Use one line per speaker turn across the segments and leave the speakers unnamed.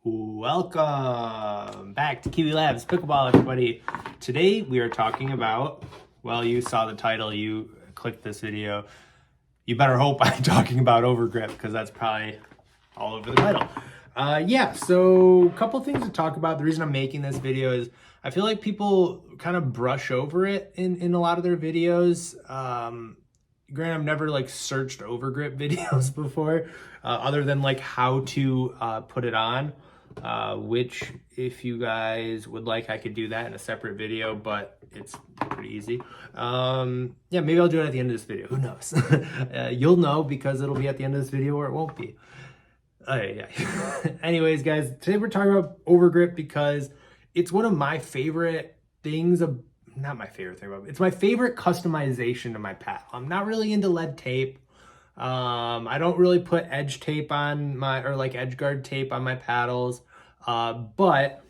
Welcome back to Kiwi Labs Pickleball, everybody. Today we are talking about, well, you saw the title, you clicked this video. You better hope I'm talking about Overgrip because that's probably all over the title. So a couple things to talk about. The reason I'm making this video is I feel like people kind of brush over it in a lot of their videos. Granted, I've never like searched Overgrip videos before, other than like how to put it on. Which if you guys would like, I could do that in a separate video, but it's pretty easy. Maybe I'll do it at the end of this video. Who knows? You'll know because it'll be at the end of this video or it won't be. Anyways, guys, today we're talking about Overgrip because it's one of my favorite things not my favorite thing, but it's my favorite customization to my paddle. I'm not really into lead tape. I don't really put edge tape on like edge guard tape on my paddles, but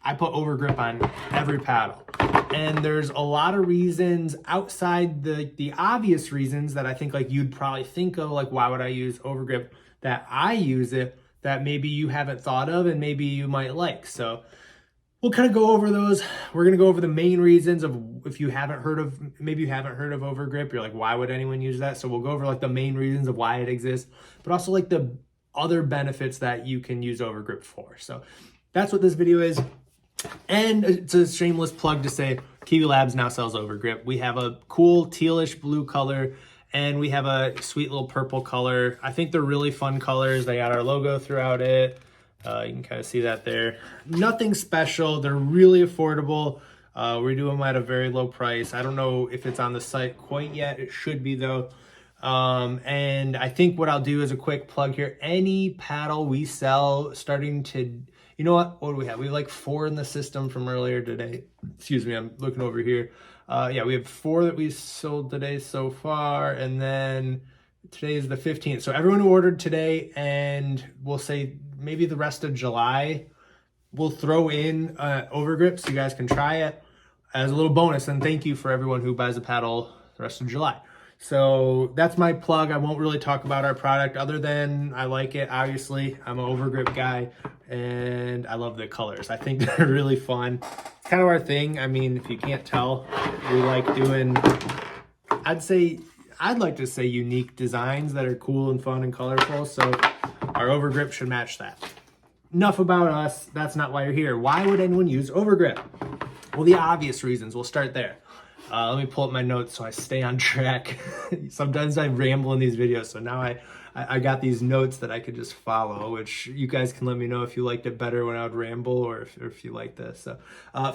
I put Overgrip on every paddle. And there's a lot of reasons outside the obvious reasons that I think like you'd probably think of, like why would I use Overgrip, that I use it, that maybe you haven't thought of and maybe you might like. So we'll kind of go over those. We're going to go over the main reasons of if you haven't heard of, maybe you haven't heard of Overgrip. You're like, why would anyone use that? So we'll go over like the main reasons of why it exists, but also like the other benefits that you can use Overgrip for. So that's what this video is. And it's a shameless plug to say Kiwi Labs now sells Overgrip. We have a cool tealish blue color and we have a sweet little purple color. I think they're really fun colors. They got our logo throughout it. You can kind of see that there. Nothing special. They're really affordable. We do them at a very low price. I don't know if it's on the site quite yet. It should be though. And I think what I'll do is a quick plug here. Any paddle we sell starting to, you know what do we have? We have like 4 in the system from earlier today. Excuse me, I'm looking over here. We have 4 that we sold today so far. And then today is the 15th. So everyone who ordered today, and we'll say maybe the rest of July, we'll throw in Overgrip so you guys can try it as a little bonus. And thank you for everyone who buys a paddle the rest of July. So that's my plug. I won't really talk about our product other than I like it. Obviously, I'm an Overgrip guy and I love the colors. I think they're really fun. It's kind of our thing. I mean, if you can't tell, we like doing, I'd like to say unique designs that are cool and fun and colorful. So our Overgrip should match that. Enough about us. That's not why you're here. Why would anyone use Overgrip? Well, the obvious reasons. We'll start there. Let me pull up my notes so I stay on track. Sometimes I ramble in these videos, so now I got these notes that I could just follow, which you guys can let me know if you liked it better when I would ramble or if you like this. So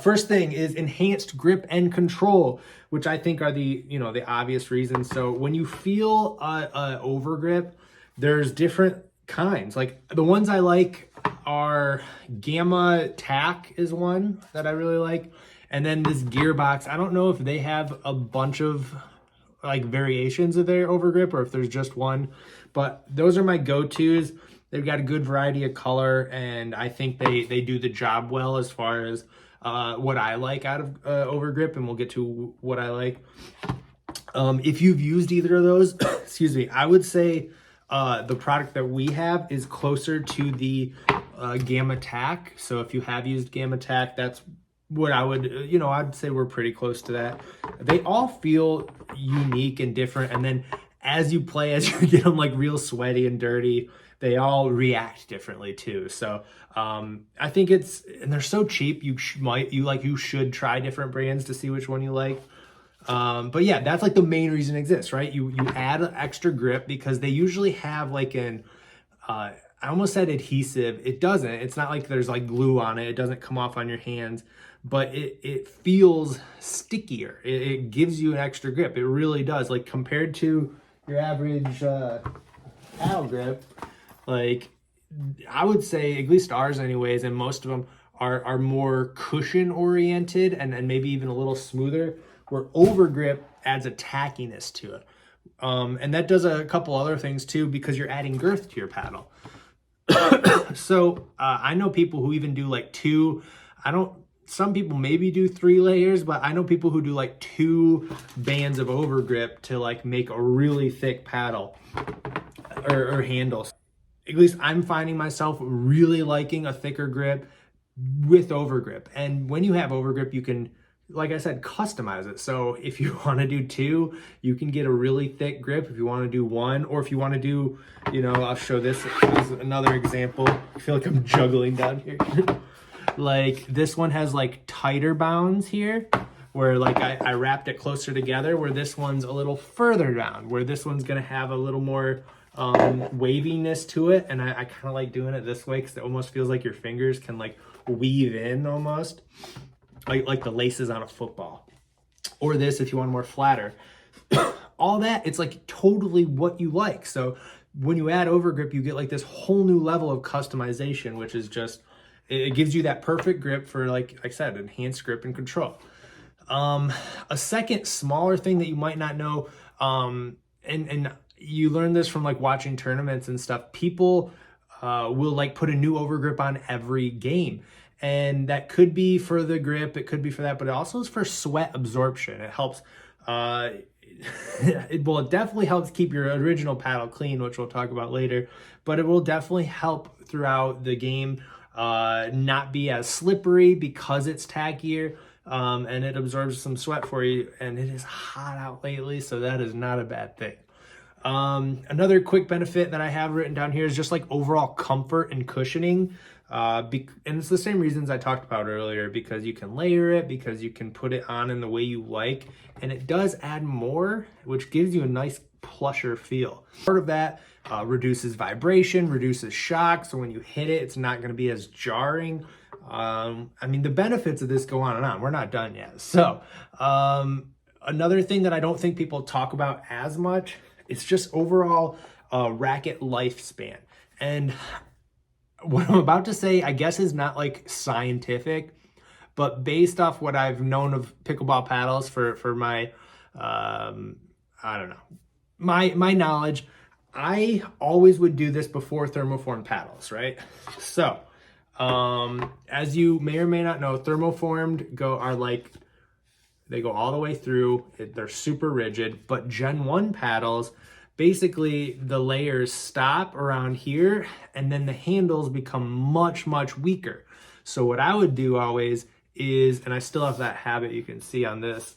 first thing is enhanced grip and control, which I think are the obvious reasons. So when you feel Overgrip, there's different kinds. Like the ones I like are Gamma Tack is one that I really like. And then this Gearbox, I don't know if they have a bunch of like variations of their Overgrip or if there's just one, but those are my go-tos. They've got a good variety of color and I think they do the job well as far as what I like out of Overgrip, and we'll get to what I like. If you've used either of those, excuse me, I would say the product that we have is closer to the Gamma Tack. So if you have used Gamma Tack, that's what I would, I'd say we're pretty close to that. They all feel unique and different. And then as you play, as you get them like real sweaty and dirty, they all react differently too. So I think and they're so cheap. You should try different brands to see which one you like. But yeah, that's like the main reason it exists, right? You add an extra grip because they usually have like I almost said adhesive. It doesn't. It's not like there's like glue on it. It doesn't come off on your hands, but it feels stickier. It gives you an extra grip. It really does. Like compared to your average paddle grip, like I would say, at least ours anyways, and most of them are more cushion oriented and maybe even a little smoother, where Overgrip adds a tackiness to it. And that does a couple other things too, because you're adding girth to your paddle. So I know people who even do like 2, some people maybe do 3 layers, but I know people who do like 2 bands of Overgrip to like make a really thick paddle or handle. at least I'm finding myself really liking a thicker grip with overgrip. And when you have overgrip, you can, like I said, customize it. So if you want to do 2, you can get a really thick grip. If you want to do 1, or if you want to do, you know, I'll show this as another example. I feel like I'm juggling down here. Like this one has like tighter bounds here, where like I wrapped it closer together, where this one's a little further down, where this one's going to have a little more waviness to it. And I kind of like doing it this way because it almost feels like your fingers can like weave in almost like the laces on a football. Or this if you want more flatter. All that, it's like totally what you like. So when you add overgrip, you get like this whole new level of customization, which is just, it gives you that perfect grip for, like I said, enhanced grip and control. A second smaller thing that you might not know, and you learn this from like watching tournaments and stuff, people will like put a new overgrip on every game. And that could be for the grip, it could be for that, but it also is for sweat absorption. It helps, it definitely helps keep your original paddle clean, which we'll talk about later, but it will definitely help throughout the game not be as slippery because it's tackier, and it absorbs some sweat for you, and it is hot out lately, so that is not a bad thing. Another quick benefit that I have written down here is just like overall comfort and cushioning. And it's the same reasons I talked about earlier, because you can layer it, because you can put it on in the way you like, and it does add more, which gives you a nice plusher feel. Part of that reduces vibration, reduces shock, so when you hit it, it's not going to be as jarring. I mean, the benefits of this go on and on. We're not done yet. So another thing that I don't think people talk about as much, it's just overall racket lifespan. And what I'm about to say, I guess, is not like scientific, but based off what I've known of pickleball paddles for my, I don't know, my knowledge, I always would do this before thermoformed paddles, right? So, as you may or may not know, thermoformed they go all the way through. They're super rigid, but Gen 1 paddles, basically the layers stop around here and then the handles become much, much weaker. So what I would do always is, and I still have that habit you can see on this,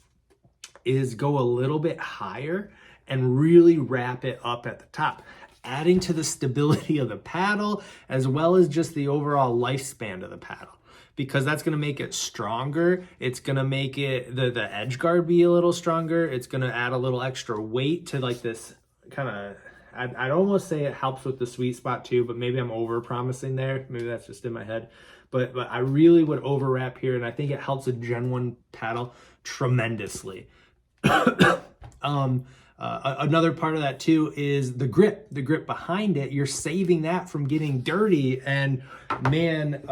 is go a little bit higher and really wrap it up at the top, adding to the stability of the paddle as well as just the overall lifespan of the paddle. Because that's going to make it stronger. It's going to make it, the edge guard be a little stronger. It's going to add a little extra weight to like this kind of, I'd almost say it helps with the sweet spot too, but maybe I'm over promising there. Maybe that's just in my head. But I really would overwrap here, and I think it helps a Gen 1 paddle tremendously. Another part of that too is the grip behind it. You're saving that from getting dirty, and man,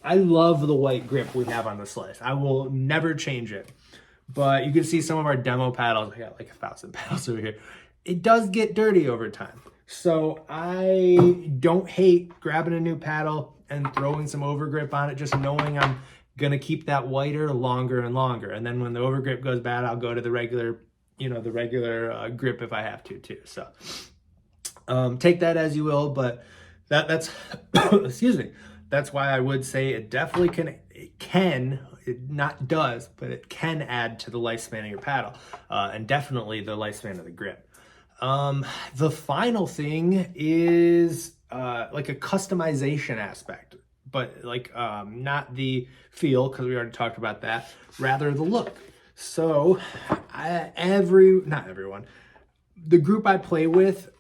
I love the white grip we have on the Slice. I will never change it. But you can see some of our demo paddles. I got like 1,000 paddles over here. It does get dirty over time. So I don't hate grabbing a new paddle and throwing some overgrip on it, just knowing I'm gonna keep that whiter longer and longer. And then when the overgrip goes bad, I'll go to the regular, grip if I have to too. So take that as you will, but that's excuse me. That's why I would say it definitely can, it not does, but it can add to the lifespan of your paddle, and definitely the lifespan of the grip. The final thing is like a customization aspect, but like not the feel, because we already talked about that, rather the look. So not everyone, the group I play with,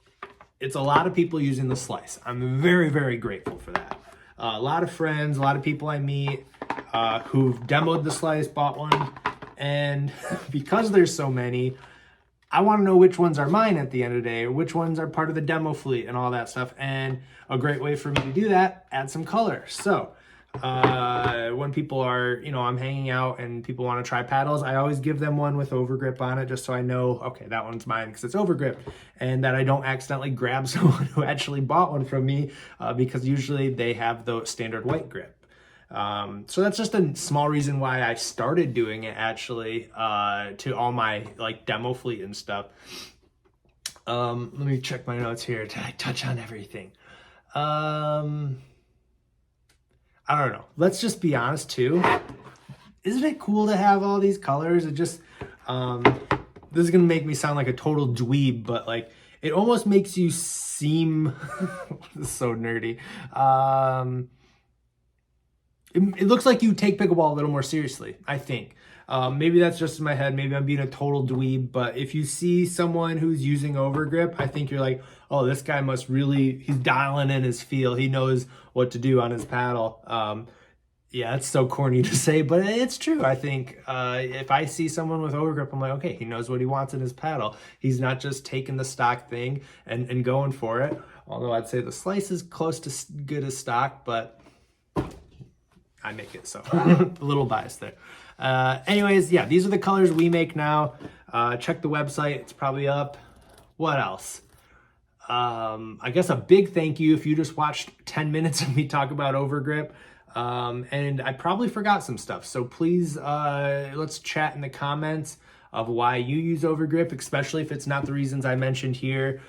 it's a lot of people using the Slice. I'm very, very grateful for that. A lot of friends, a lot of people I meet who've demoed the Slice, bought one, and because there's so many, I want to know which ones are mine at the end of the day, or which ones are part of the demo fleet and all that stuff. And a great way for me to do that, add some color. So when people are, I'm hanging out and people want to try paddles, I always give them one with overgrip on it, just so I know, okay, that one's mine because it's overgrip, and that I don't accidentally grab someone who actually bought one from me, because usually they have the standard white grip. So that's just a small reason why I started doing it, actually, to all my like demo fleet and stuff. Let me check my notes here. Did I touch on everything? I don't know. Let's just be honest too. Isn't it cool to have all these colors? It just, this is gonna make me sound like a total dweeb, but like, it almost makes you seem, this is so nerdy. It looks like you take pickleball a little more seriously, I think. Maybe that's just in my head. Maybe I'm being a total dweeb, but if you see someone who's using Overgrip, I think you're like, oh, this guy must really, he's dialing in his feel. He knows what to do on his paddle. Yeah, it's so corny to say, but it's true. I think if I see someone with Overgrip, I'm like, okay, he knows what he wants in his paddle. He's not just taking the stock thing and going for it. Although I'd say the slice is close to good as stock, but I make it, so a little biased there. Anyways, yeah, these are the colors we make now. Check the website, it's probably up. What else? I guess a big thank you if you just watched 10 minutes of me talk about Overgrip. And I probably forgot some stuff, so please let's chat in the comments of why you use Overgrip, especially if it's not the reasons I mentioned here.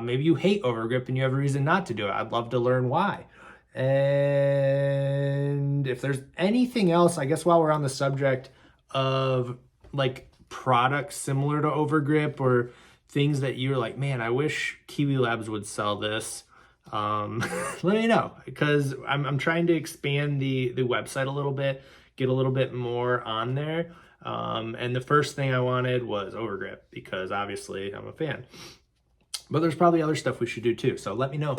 Maybe you hate Overgrip and you have a reason not to do it. I'd love to learn why. And if there's anything else, I guess while we're on the subject of like products similar to Overgrip or things that you're like, man, I wish Kiwi Labs would sell this, let me know, because I'm trying to expand the website a little bit, get a little bit more on there. And the first thing I wanted was Overgrip because obviously I'm a fan, but there's probably other stuff we should do too. So let me know.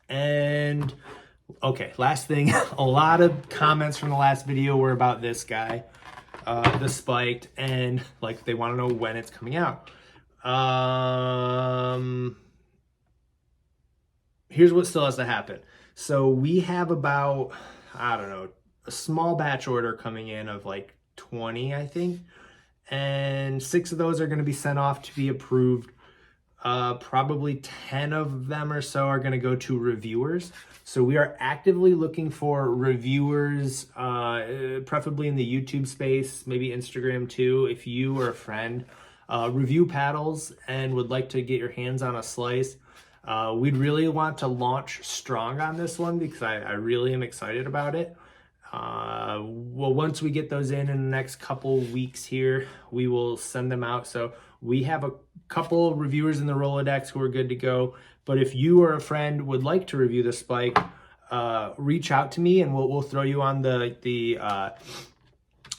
And okay, last thing, a lot of comments from the last video were about this guy, the Spiked, and like they want to know when it's coming out. Here's what still has to happen. So we have about, I don't know, a small batch order coming in of like 20, I think, and 6 of those are going to be sent off to be approved. Probably 10 of them or so are going to go to reviewers. So we are actively looking for reviewers, preferably in the YouTube space, maybe Instagram too. If you or a friend review paddles and would like to get your hands on a slice, we'd really want to launch strong on this one because I really am excited about it. Well, once we get those in the next couple weeks here, we will send them out. So we have a couple reviewers in the Rolodex who are good to go. But if you or a friend would like to review the Spike, reach out to me and we'll throw you on the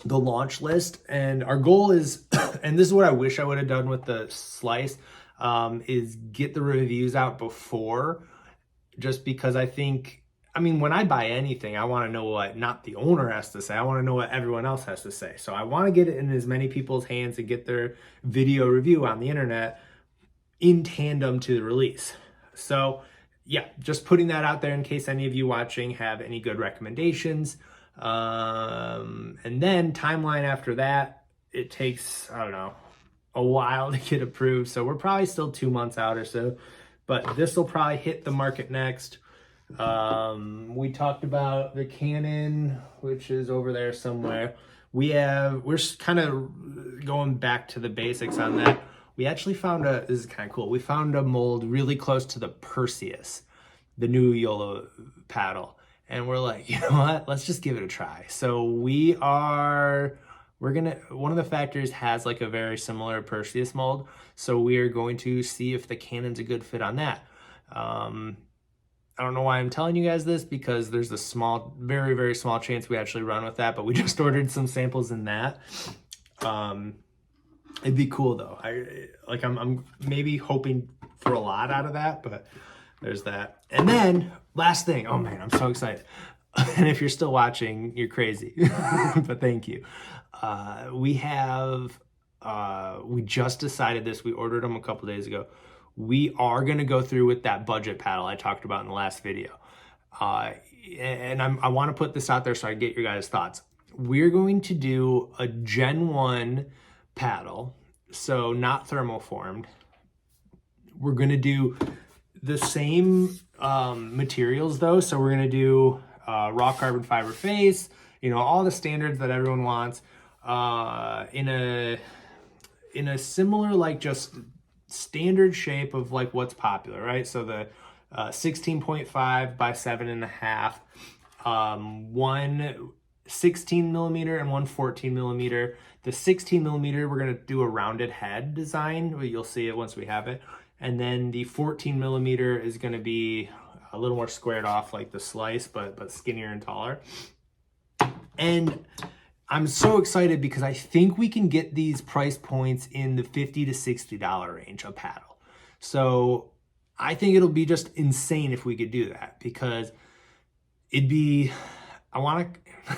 launch list. And our goal is, and this is what I wish I would have done with the slice, is get the reviews out before, just because I think, I mean, when I buy anything, I want to know what not the owner has to say. I want to know what everyone else has to say. So I want to get it in as many people's hands and get their video review on the internet in tandem to the release. So yeah, just putting that out there in case any of you watching have any good recommendations. And then timeline after that, it takes, I don't know, a while to get approved. So we're probably still 2 months out or so, but this will probably hit the market next. We talked about the Canon, which is over there somewhere. We're kind of going back to the basics on that. We actually found this is kind of cool. We found a mold really close to the Perseus, the new YOLO paddle. And we're like, you know what? Let's just give it a try. So one of the factories has like a very similar Perseus mold. So we are going to see if the Canon's a good fit on that. I don't know why I'm telling you guys this, because there's a small, very, very small chance we actually run with that, but we just ordered some samples in that. It'd be cool though. I'm maybe hoping for a lot out of that, but there's that. And then last thing, oh man, I'm so excited. And if you're still watching, you're crazy, but thank you. We just decided this. We ordered them a couple days ago. We are going to go through with that budget paddle I talked about in the last video. And I want to put this out there so I get your guys' thoughts. We're going to do a Gen 1 paddle, so not thermoformed. We're going to do the same materials though. So we're going to do raw carbon fiber face, all the standards that everyone wants, in a similar, like just standard shape of like what's popular, right? So the 16.5 by 7.5, one 16 millimeter and one 14 millimeter. The 16 millimeter, we're going to do a rounded head design. You'll see it once we have it. And then the 14 millimeter is going to be a little more squared off like the slice, but skinnier and taller. And I'm so excited because I think we can get these price points in the $50 to $60 range a paddle. So I think it'll be just insane if we could do that, because it'd be, I want to,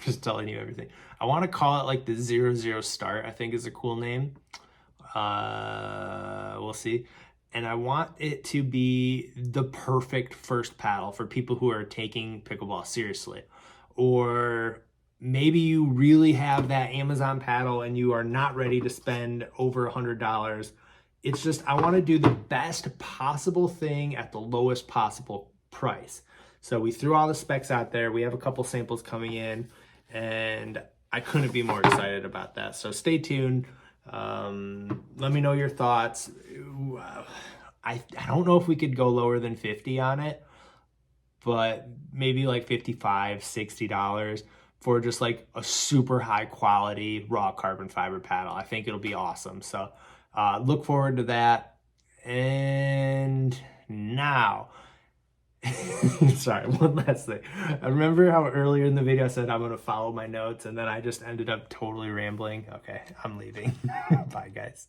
just telling you everything. I want to call it like the 00 start, I think is a cool name. We'll see. And I want it to be the perfect first paddle for people who are taking pickleball seriously. Or maybe you really have that Amazon paddle and you are not ready to spend over $100. It's just, I want to do the best possible thing at the lowest possible price. So we threw all the specs out there. We have a couple samples coming in, and I couldn't be more excited about that. So stay tuned. Let me know your thoughts. I don't know if we could go lower than 50 on it, but maybe like $55, $60 for just like a super high quality raw carbon fiber paddle. I think it'll be awesome. So look forward to that. And now, sorry, one last thing. I remember how earlier in the video I said I'm going to follow my notes, and then I just ended up totally rambling. Okay, I'm leaving. Bye, guys.